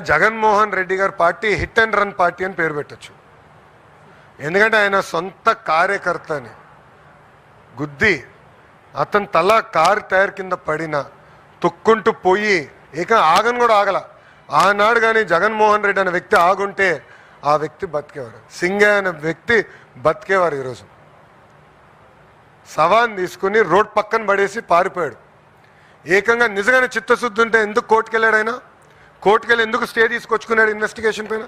జగన్మోహన్ రెడ్డి గారి party hit and run party అని పేరు పెట్టచ్చు. ఎందుకంటే ఆయన సొంత కార్యకర్తని గుద్ది అతని తల కారు టైర్ కింద పడిన తొక్కుంటూ పోయి ఆగను కూడా ఆగల. ఆనాడు కానీ జగన్మోహన్ రెడ్డి అనే వ్యక్తి ఆగుంటే ఆ వ్యక్తి బతికేవారు. సింగే అనే వ్యక్తి బతికేవారు. ఈరోజు సవాన్ తీసుకుని రోడ్ పక్కన పడేసి పారిపోయాడు. నిజంగానే చిత్తశుద్ధి ఉంటే ఎందుకు కోర్టుకెళ్ళాడు? ఆయన కోర్టుకెళ్ళి ఎందుకు స్టే తీసుకొచ్చుకున్నాడు ఇన్వెస్టిగేషన్ పైన?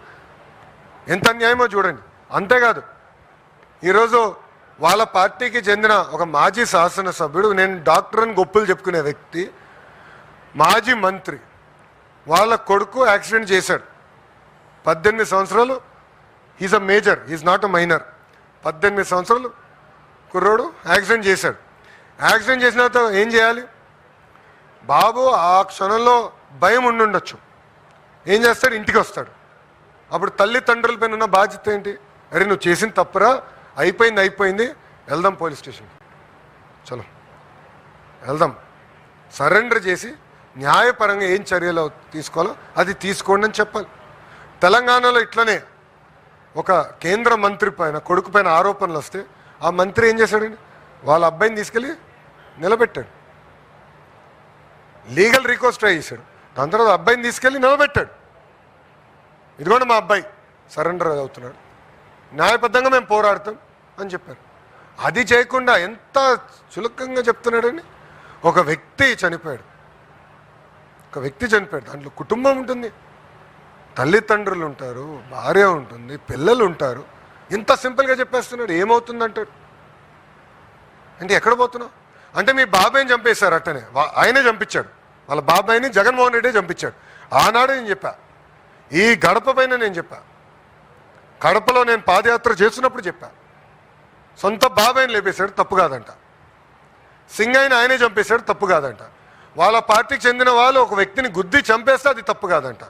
ఎంత అన్యాయమో చూడండి. అంతేకాదు ఈరోజు వాళ్ళ పార్టీకి చెందిన ఒక మాజీ శాసనసభ్యుడు, నేను డాక్టర్ అని గొప్పలు చెప్పుకునే వ్యక్తి, మాజీ మంత్రి, వాళ్ళ కొడుకు యాక్సిడెంట్ చేశాడు. 18 సంవత్సరాలు. Is a major, is not a minor. 18 సంవత్సరాలు కుర్రోడు యాక్సిడెంట్ చేశాడు. యాక్సిడెంట్ చేసిన తర్వాత ఏం చేయాలి? బాబు ఆ క్షణంలో భయం ఉండుండొచ్చు. ఏం చేస్తాడు? ఇంటికి వస్తాడు. అప్పుడు తల్లిదండ్రుల పైన ఉన్న బాధ్యత ఏంటి? అరే నువ్వు చేసిన తప్పురా, అయిపోయింది, వెళ్దాం పోలీస్ స్టేషన్కి, చలో వెళ్దాం, సరెండర్ చేసి న్యాయపరంగా ఏం చర్యలు తీసుకోవాలో అది తీసుకోండి అని చెప్పాలి. తెలంగాణలో ఇట్లనే ఒక కేంద్ర మంత్రి పైన కొడుకు పైన ఆరోపణలు వస్తే ఆ మంత్రి ఏం చేశాడండి? వాళ్ళ అబ్బాయిని తీసుకెళ్ళి నిలబెట్టాడు. లీగల్ రికోర్స్ ట్రై చేశాడు. దాని తర్వాత అబ్బాయిని తీసుకెళ్ళి నిలబెట్టాడు. ఇదిగోండి మా అబ్బాయి సరెండర్ అవుతున్నాడు, న్యాయబద్ధంగా మేము పోరాడతాం అని చెప్పారు. అది చేయకుండా ఎంత చులకంగా చెప్తున్నాడని. ఒక వ్యక్తి చనిపోయాడు. దాంట్లో కుటుంబం ఉంటుంది, తల్లిదండ్రులు ఉంటారు, భార్య ఉంటుంది, పిల్లలు ఉంటారు. ఇంత సింపుల్గా చెప్పేస్తున్నాడు. ఏమవుతుందంటాడు? అంటే ఎక్కడ పోతున్నావు అంటే మీ బాబాయిని చంపేశారు. అట్టనే ఆయనే చంపించాడు. వాళ్ళ బాబాయిని జగన్మోహన్ రెడ్డి చంపించాడు. ఆనాడు నేను చెప్పా, ఈ గడప పైన నేను చెప్పా, కడపలో నేను పాదయాత్ర చేస్తున్నప్పుడు చెప్పా, సొంత బాబాయిని లేపేశాడు, తప్పు కాదంట. సింగయ్యని ఆయనే చంపేశాడు, తప్పు కాదంట. వాళ్ళ పార్టీకి చెందిన వాళ్ళు ఒక వ్యక్తిని గుద్ది చంపేస్తే అది తప్పు కాదంట.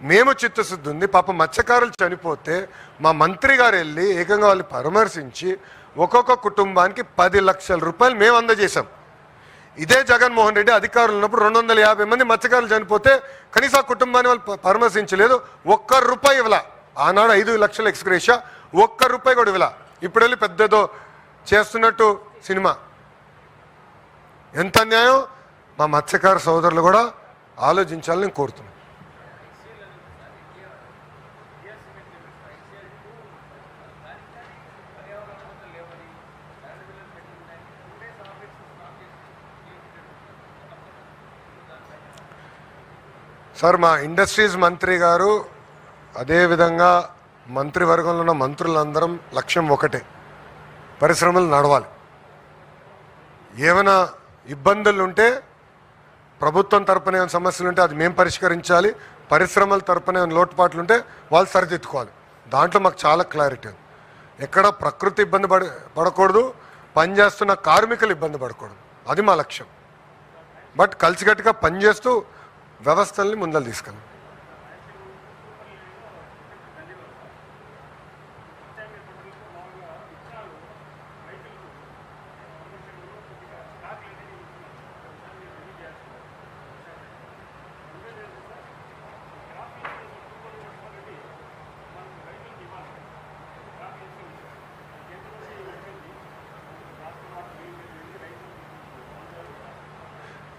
మేము చిత్తశుద్ధి ఉంది. పాప మత్స్యకారులు చనిపోతే మా మంత్రి గారు వెళ్ళి ఏకంగా వాళ్ళు పరామర్శించి ఒక్కొక్క కుటుంబానికి 10 లక్షల రూపాయలు మేము అందజేశాం. ఇదే జగన్మోహన్ రెడ్డి అధికారులు ఉన్నప్పుడు 250 మంది మత్స్యకారులు చనిపోతే కనీసం ఆ కుటుంబాన్ని వాళ్ళు పరామర్శించలేదు. ₹1 ఇవ్వలా. ఆనాడు 5 లక్షల ఎక్స్గ్రేషియా, ₹1 కూడా ఇవ్వలా. ఇప్పుడు వెళ్ళి పెద్దదో చేస్తున్నట్టు సినిమా. ఎంత అన్యాయం! మా మత్స్యకార సోదరులు కూడా ఆలోచించాలని నేను కోరుతున్నాను. సార్, మా ఇండస్ట్రీస్ మంత్రి గారు అదేవిధంగా మంత్రివర్గంలో ఉన్న మంత్రులందరం లక్ష్యం ఒకటే, పరిశ్రమలు నడవాలి. ఏమైనా ఇబ్బందులు ఉంటే ప్రభుత్వం తరపున ఏమైనా సమస్యలు ఉంటే అది మేము పరిష్కరించాలి. పరిశ్రమల తరపున ఏమైనా లోటుపాట్లు ఉంటే వాళ్ళు సరిదిద్దుకోవాలి. దాంట్లో మాకు చాలా క్లారిటీ ఉంది. ఎక్కడ ప్రకృతి ఇబ్బంది పడకూడదు, పనిచేస్తున్న కార్మికులు ఇబ్బంది పడకూడదు. అది మా లక్ష్యం. బట్ కలిసికట్టుగా పనిచేస్తూ వ్యవస్థల్ని ముందలు తీసుకెళ్ళాలి.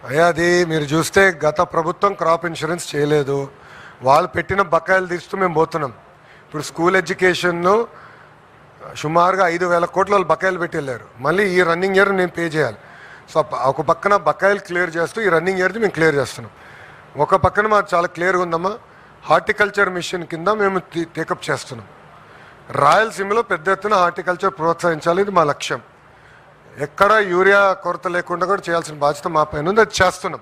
అయ్యా, అది మీరు చూస్తే గత ప్రభుత్వం క్రాప్ ఇన్సూరెన్స్ చేయలేదు. వాళ్ళు పెట్టిన బకాయిలు తీస్తూ మేము పోతున్నాం. ఇప్పుడు స్కూల్ ఎడ్యుకేషన్ను సుమారుగా 5,000 కోట్లు వాళ్ళు బకాయిలు పెట్టి వెళ్ళారు. మళ్ళీ ఈ రన్నింగ్ ఇయర్ నేను పే చేయాలి. సో ఒక పక్కన బకాయిలు క్లియర్ చేస్తూ ఈ రన్నింగ్ ఇయర్ది మేము క్లియర్ చేస్తున్నాం. ఒక పక్కన మాకు చాలా క్లియర్గా ఉందమ్మా, హార్టికల్చర్ మిషన్ కింద మేము టేకప్ చేస్తున్నాం. రాయలసీమలో పెద్ద ఎత్తున హార్టికల్చర్ ప్రోత్సహించాలి. ఇది మా లక్ష్యం. ఎక్కడ యూరియా కొరత లేకుండా కూడా చేయాల్సిన బాధ్యత మా పైన ఉంది. అది చేస్తున్నాం.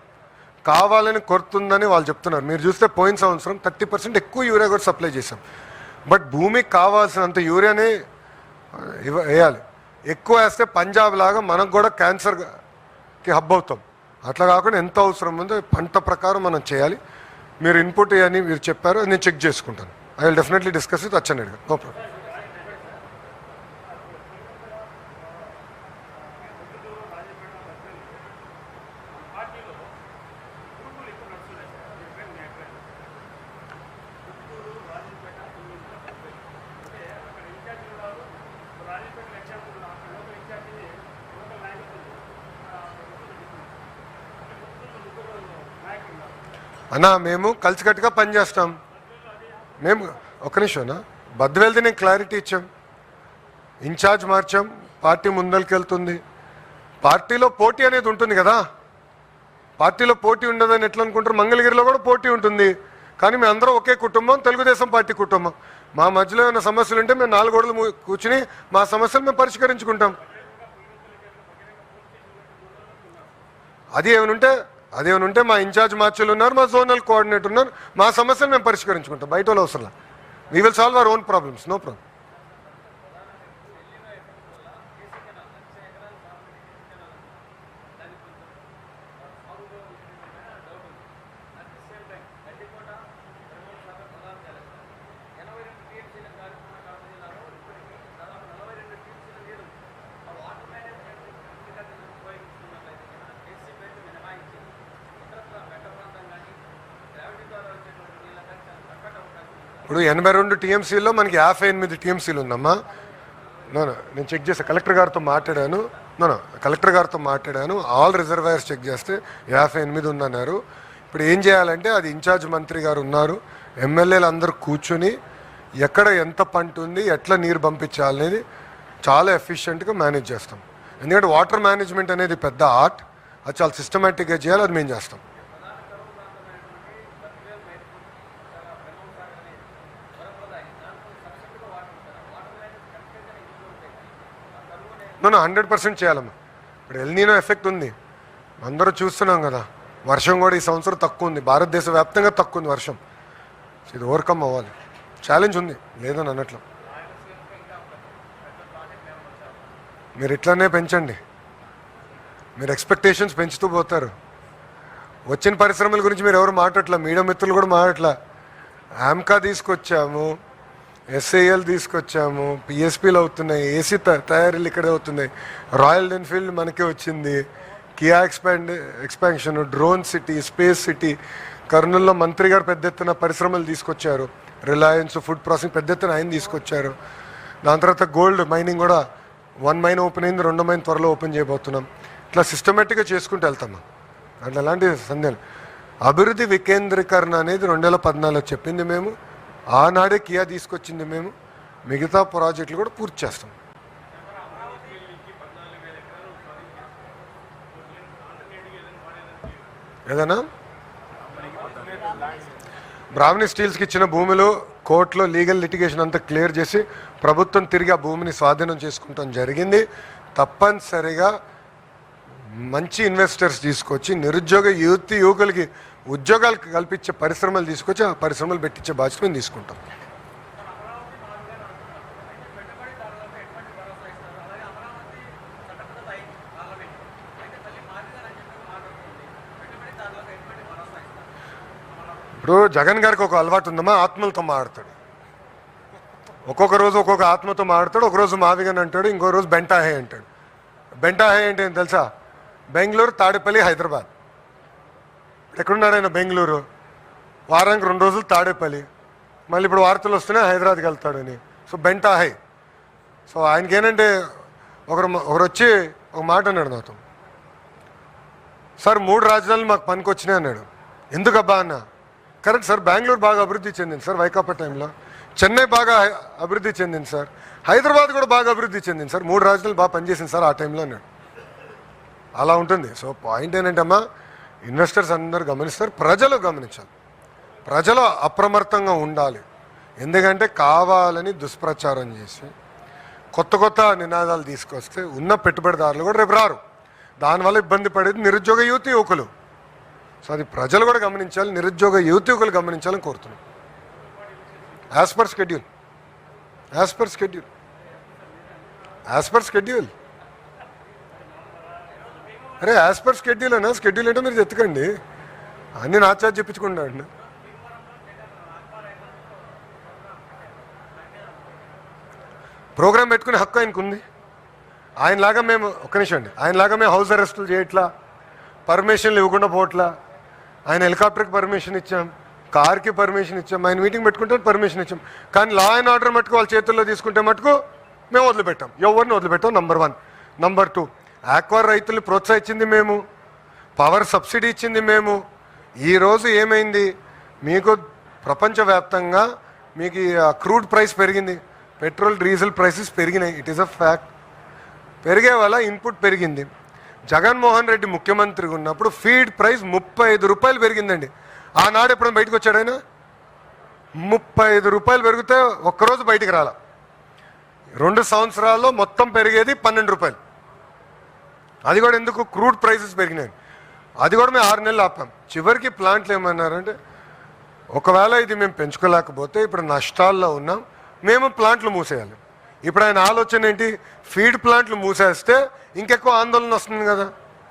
కావాలని కొరతుందని వాళ్ళు చెప్తున్నారు. మీరు చూస్తే పోయిన సంవత్సరం 30% ఎక్కువ యూరియా కూడా సప్లై చేసాం. బట్ భూమికి కావాల్సినంత యూరియానే వేయాలి. ఎక్కువ వేస్తే పంజాబ్ లాగా మనకు కూడా క్యాన్సర్కి హబ్ అవుతాం. అట్లా కాకుండా ఎంత అవసరం ఉందో పంట ప్రకారం మనం చేయాలి. మీరు ఇన్పుట్ అని మీరు చెప్పారు, నేను చెక్ చేసుకుంటాను. I will definitely discuss with Atchannaidu గారు. No problem. అన్నా మేము కలిసికట్టుగా పనిచేస్తాం. మేము ఒక నిమిషంనా బద్వేల్ది నేను క్లారిటీ ఇచ్చాం, ఇన్ఛార్జ్ మార్చాం, పార్టీ ముందరికెళ్తుంది. పార్టీలో పోటీ అనేది ఉంటుంది కదా, పార్టీలో పోటీ ఉండదని ఎట్లా అనుకుంటారు? మంగళగిరిలో కూడా పోటీ ఉంటుంది, కానీ మేము అందరం ఒకే కుటుంబం, తెలుగుదేశం పార్టీ కుటుంబం. మా మధ్యలో ఏమైనా సమస్యలు ఉంటే మేము 4 గోడలు కూర్చుని మా సమస్యలు మేము పరిష్కరించుకుంటాం. అదేమైనా ఉంటే మా ఇన్ఛార్జ్ మార్చులు ఉన్నారు, మా జోనల్ కోఆర్డినేటర్ ఉన్నారు, మా సమస్యలు మేము పరిష్కరించుకుంటాం. బయట వాళ్ళు అవసరం. We will solve our own problems, no problem. ఇప్పుడు 82 టీఎంసీలో మనకి 58 టీఎంసీలు ఉందమ్మా. నేను చెక్ చేస్తే కలెక్టర్ గారితో మాట్లాడాను. ఆల్ రిజర్వాయర్స్ చెక్ చేస్తే 58 ఉందన్నారు. ఇప్పుడు ఏం చేయాలంటే అది ఇన్ఛార్జ్ మంత్రి గారు ఉన్నారు, ఎమ్మెల్యేలు అందరూ కూర్చుని ఎక్కడ ఎంత పంట ఉంది, ఎట్లా నీరు పంపించాలనేది చాలా ఎఫిషియెంట్గా మేనేజ్ చేస్తాం. ఎందుకంటే వాటర్ మేనేజ్మెంట్ అనేది పెద్ద ఆర్ట్, అది చాలా సిస్టమేటిక్గా చేయాలి, అది మేము చేస్తాం. 100% చేయాలమ్మా. ఇప్పుడు ఎల్నీనో ఎఫెక్ట్ ఉంది, అందరూ చూస్తున్నాం కదా. వర్షం కూడా ఈ సంవత్సరం తక్కువ ఉంది, భారతదేశ వ్యాప్తంగా తక్కువ ఉంది వర్షం. ఇది ఓవర్కమ్ అవ్వాలి, ఛాలెంజ్ ఉంది, లేదని అన్నట్లు. మీరు ఇట్లానే పెంచండి, మీరు ఎక్స్పెక్టేషన్స్ పెంచుతూ పోతారు. వచ్చిన పరిశ్రమల గురించి మీరు ఎవరు మాట్లాడట్లా, మీడియా మిత్రులు కూడా మాట్లాడట్లా. ఆమ్కా తీసుకొచ్చాము, ఎస్ఐఎల్ తీసుకొచ్చాము, పిఎస్పీలు అవుతున్నాయి, ఏసీ తయారీలు ఇక్కడే అవుతున్నాయి, రాయల్ ఎన్ఫీల్డ్ మనకే వచ్చింది, Kia expansion, drone city, space city, కర్నూలులో మంత్రి గారు పెద్ద ఎత్తున పరిశ్రమలు తీసుకొచ్చారు, రిలయన్స్ ఫుడ్ ప్రాసెసింగ్ పెద్ద ఎత్తున ఆయన తీసుకొచ్చారు. దాని తర్వాత గోల్డ్ మైనింగ్ కూడా 1 మైన్ ఓపెన్ అయింది, 2 మైన్ త్వరలో ఓపెన్ చేయబోతున్నాం. ఇట్లా సిస్టమేటిక్గా చేసుకుంటూ వెళ్తాము. అట్లా ఎలాంటి సందేహం. అభివృద్ధి వికేంద్రీకరణ అనేది 2014 చెప్పింది మేము, ఆనాడే కియా తీసుకొచ్చింది మేము. మిగతా ప్రాజెక్టులు కూడా పూర్తి చేస్తాం. ఏదైనా బ్రాహ్మణి స్టీల్స్కి ఇచ్చిన భూమిలో కోర్టులో లీగల్ లిటిగేషన్ అంతా క్లియర్ చేసి ప్రభుత్వం తిరిగి ఆ భూమిని స్వాధీనం చేసుకుంటాం జరిగింది. తప్పనిసరిగా మంచి ఇన్వెస్టర్స్ తీసుకొచ్చి నిరుద్యోగ యువకులకి ఉద్యోగాలు కల్పించే పరిశ్రమలు తీసుకొచ్చి ఆ పరిశ్రమలు పెట్టించే బాధ్యత మేము తీసుకుంటాం. ఇప్పుడు జగన్ గారికి ఒక అలవాటు ఉందమ్మా, ఆత్మలతో మాట్లాడతాడు. ఒక్కొక్క రోజు ఒక్కొక్క ఆత్మతో మాట్లాడతాడు. ఒకరోజు మావిగన్ అంటాడు, ఇంకో రోజు బెంటాహే అంటాడు. బెంటాహే అంటే ఏం తెలుసా? బెంగళూరు, తాడేపల్లి, హైదరాబాద్. ఎక్కడున్నాడు ఆయన? బెంగళూరు. వారానికి 2 రోజులు తాడేపల్లి, మళ్ళీ ఇప్పుడు వార్తలు వస్తున్నాయి హైదరాబాద్కి వెళ్తాడని. సో బెంటాహే. సో ఆయనకి ఏంటంటే ఒకరు వచ్చి ఒక మాట అన్నాడు నాతో, సార్ 3 రాజధానులు మాకు పనికొచ్చినాయి అన్నాడు. ఎందుకబ్బా అన్న? కరెక్ట్ సార్, బెంగళూరు బాగా అభివృద్ధి చెందింది సార్ వైకాపా టైంలో, చెన్నై బాగా అభివృద్ధి చెందింది సార్, హైదరాబాద్ కూడా బాగా అభివృద్ధి చెందింది సార్, 3 రాజధానులు బాగా పనిచేసింది సార్ ఆ టైంలో అన్నాడు. అలా ఉంటుంది. సో పాయింట్ ఏంటంటే అమ్మా, ఇన్వెస్టర్స్ అందరూ గమనిస్తారు, ప్రజలు గమనించాలి, ప్రజలు అప్రమత్తంగా ఉండాలి. ఎందుకంటే కావాలని దుష్ప్రచారం చేసి కొత్త కొత్త నినాదాలు తీసుకొస్తే ఉన్న పెట్టుబడిదారులు కూడా రేపు రారు. దానివల్ల ఇబ్బంది పడేది నిరుద్యోగ యువకులు. సో అది ప్రజలు కూడా గమనించాలి, నిరుద్యోగ యువకులు గమనించాలని కోరుతున్నాం. యాజ్ పర్ షెడ్యూల్ అరే యాజ్ పర్ షెడ్యూల్ అన్నా. షెడ్యూల్ అంటే మీరు ఎత్తుకండి, అన్నీ నా చార్జ్ చెప్పించుకుంటా అండి. ప్రోగ్రామ్ పెట్టుకునే హక్కు ఆయనకు ఉంది. ఆయనలాగా మేము ఒక్క నిమిషం అండి, ఆయనలాగా మేము హౌస్ అరెస్టులు చేయట్లా, పర్మిషన్లు ఇవ్వకుండా పోవట్లా. ఆయన హెలికాప్టర్కి పర్మిషన్ ఇచ్చాం, కార్కి పర్మిషన్ ఇచ్చాం, ఆయన మీటింగ్ పెట్టుకుంటే పర్మిషన్ ఇచ్చాం. కానీ లా అండ్ ఆర్డర్ మటుకు వాళ్ళ చేతుల్లో తీసుకుంటే మటుకు మేము వదిలిపెట్టాం, ఎవరిని వదిలిపెట్టాం. నంబర్ 1. నంబర్ 2, ఆక్వా రైతుల్ని ప్రోత్సహించింది మేము, పవర్ సబ్సిడీ ఇచ్చింది మేము, ఈరోజు ఏమైంది, మీకు ప్రపంచవ్యాప్తంగా మీకు క్రూడ్ ప్రైస్ పెరిగింది, పెట్రోల్ డీజిల్ ప్రైసెస్ పెరిగినాయి. It is a fact. పెరిగే వల్ల ఇన్పుట్ పెరిగింది. జగన్మోహన్ రెడ్డి ముఖ్యమంత్రిగా ఉన్నప్పుడు ఫీడ్ ప్రైస్ 35 రూపాయలు పెరిగిందండి. ఆనాడు ఎప్పుడైనా బయటకు వచ్చాడైనా? 35 రూపాయలు పెరిగితే ఒక్కరోజు బయటికి రాల. 2 సంవత్సరాల్లో మొత్తం పెరిగేది 12 రూపాయలు. అది కూడా ఎందుకు? క్రూడ్ ప్రైసెస్ పెరిగినాయి. అది కూడా మేము 6 నెలలు ఆపాం. చివరికి ప్లాంట్లు ఏమన్నారంటే, ఒకవేళ ఇది మేము పెంచుకోలేకపోతే ఇప్పుడు నష్టాల్లో ఉన్నాం, మేము ప్లాంట్లు మూసేయాలి. ఇప్పుడు ఆయన ఆలోచన ఏంటి? ఫీడ్ ప్లాంట్లు మూసేస్తే ఇంకెక్కువ ఆందోళన వస్తుంది కదా,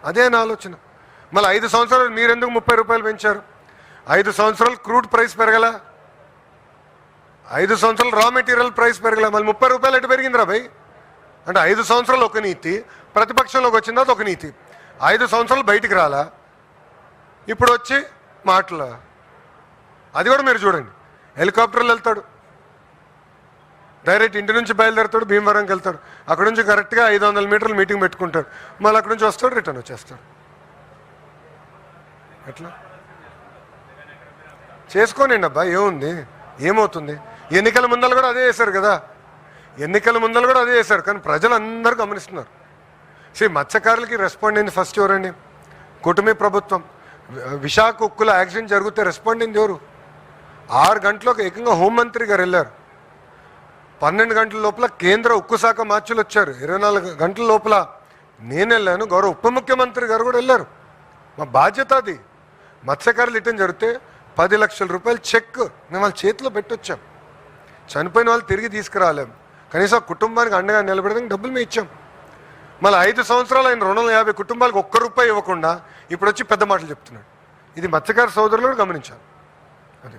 అదే నా ఆలోచన. మళ్ళీ 5 సంవత్సరాలు మీరెందుకు 30 రూపాయలు పెంచారు? 5 సంవత్సరాలు క్రూడ్ ప్రైస్ పెరగల, 5 సంవత్సరాలు రా మెటీరియల్ ప్రైస్ పెరగల, మళ్ళీ 30 రూపాయలు ఎటు పెరిగిందిరా భయ్? అంటే 5 సంవత్సరాలు ఒక నీతి, ప్రతిపక్షంలోకి వచ్చిందా ఒక నీతి. 5 సంవత్సరాలు బయటికి రాలా, ఇప్పుడు వచ్చి మాటలు. అది కూడా మీరు చూడండి, హెలికాప్టర్లు వెళ్తాడు, డైరెక్ట్ ఇంటి నుంచి బయలుదేరుతాడు, భీమవరంకి వెళ్తాడు, అక్కడ నుంచి కరెక్ట్గా 500 మీటర్లు మీటింగ్ పెట్టుకుంటాడు, మళ్ళీ అక్కడ నుంచి వస్తాడు, రిటర్న్ వచ్చేస్తాడు. ఎట్లా చేసుకోనండి అబ్బా, ఏముంది, ఏమవుతుంది? ఎన్నికల ముందలు కూడా అదే చేశారు కదా, ఎన్నికల ముందలు కూడా అదే చేశారు. కానీ ప్రజలు అందరూ గమనిస్తున్నారు. మత్స్యకారులకి రెస్పాండ్ అయింది ఫస్ట్ ఎవరండి? కూటమి ప్రభుత్వం. విశాఖ ఉక్కులో యాక్సిడెంట్ జరిగితే రెస్పాండ్ అయింది ఎవరు? 6 గంటలకు ఏకంగా హోంమంత్రి గారు వెళ్ళారు. 12 గంటల లోపల కేంద్ర ఉక్కు శాఖ మార్చులు వచ్చారు. 24 గంటల లోపల నేను వెళ్ళాను, గౌరవ ఉప ముఖ్యమంత్రి గారు కూడా వెళ్ళారు. మా బాధ్యత అది. మత్స్యకారులు రిటర్న్ జరిగితే 10 లక్షల రూపాయలు చెక్ మేము వాళ్ళ చేతిలో పెట్టొచ్చాం. చనిపోయిన వాళ్ళు తిరిగి తీసుకురాలేము, కనీసం కుటుంబానికి అండగా నిలబెడడానికి డబ్బులు మేము ఇచ్చాం. మళ్ళీ 5 సంవత్సరాలు ఆయన 250 కుటుంబాలకు ₹1 ఇవ్వకుండా ఇప్పుడు వచ్చి పెద్ద మాటలు చెప్తున్నాడు. ఇది మత్స్యకార సోదరులు కూడా గమనించాలి. అది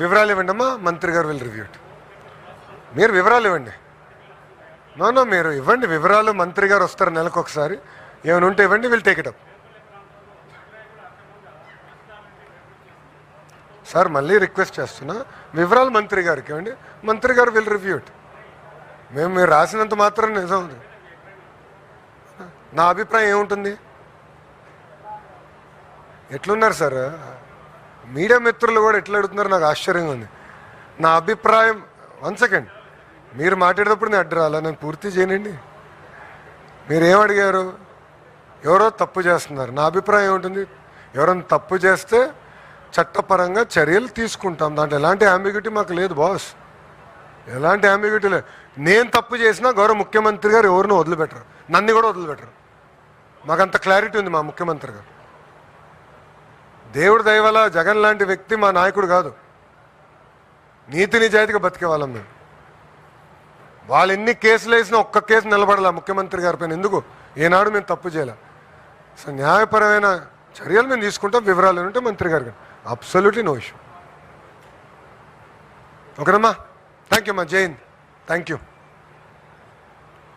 వివరాలు ఇవ్వండి అమ్మా, మంత్రి గారు విల్ రివ్యూ ఇట్. మీరు వివరాలు ఇవ్వండి. నో మీరు ఇవ్వండి వివరాలు. మంత్రి గారు వస్తారు నెలకు ఒకసారి, ఏమైనా ఉంటే ఇవ్వండి, will take it up. Sir మళ్ళీ రిక్వెస్ట్ చేస్తున్నా, వివరాలు మంత్రి గారికి ఇవ్వండి, మంత్రి గారు విల్ రివ్యూ ఇట్. మీరు రాసినంత మాత్రం నిజం. నా అభిప్రాయం ఏముంటుంది? ఎట్లున్నారు సార్ మీడియా మిత్రులు కూడా ఎట్లా అడుగుతున్నారు, నాకు ఆశ్చర్యంగా ఉంది. నా అభిప్రాయం 1 సెకండ్, మీరు మాట్లాడేటప్పుడు నేను అడ్డు రాలా, నేను పూర్తి చేయనండి. మీరేం అడిగారు? ఎవరో తప్పు చేస్తున్నారు. నా అభిప్రాయం ఏముంటుంది? ఎవరైనా తప్పు చేస్తే చట్టపరంగా చర్యలు తీసుకుంటాం, దాంట్లో ఎలాంటి అంబిగ్యూటీ మాకు లేదు బాస్, ఎలాంటి అంబిగ్యూటీ లేదు. నేను తప్పు చేసినా గౌరవ ముఖ్యమంత్రి గారు ఎవరినో వదిలిపెట్టరు, నన్ను కూడా వదిలిపెట్టరు. మాకంత క్లారిటీ ఉంది మా ముఖ్యమంత్రి గారు. దేవుడి దయ వల్ల జగన్ లాంటి వ్యక్తి మా నాయకుడు కాదు. నీతి నిజాయితీగా బతికే వాళ్ళం మేము. వాళ్ళు ఎన్ని కేసులు వేసినా ఒక్క కేసు నిలబడాల ముఖ్యమంత్రి గారి పైన. ఎందుకు? ఏనాడు మేము తప్పు చేయలే. సో న్యాయపరమైన చర్యలు మేము తీసుకుంటాం. వివరాలు ఉంటే మంత్రి గారు అబ్సల్యూట్లీ నో ఇష్యూ. ఓకేనమ్మా, థ్యాంక్ యూ అమ్మా. జై హింద్. Thank you.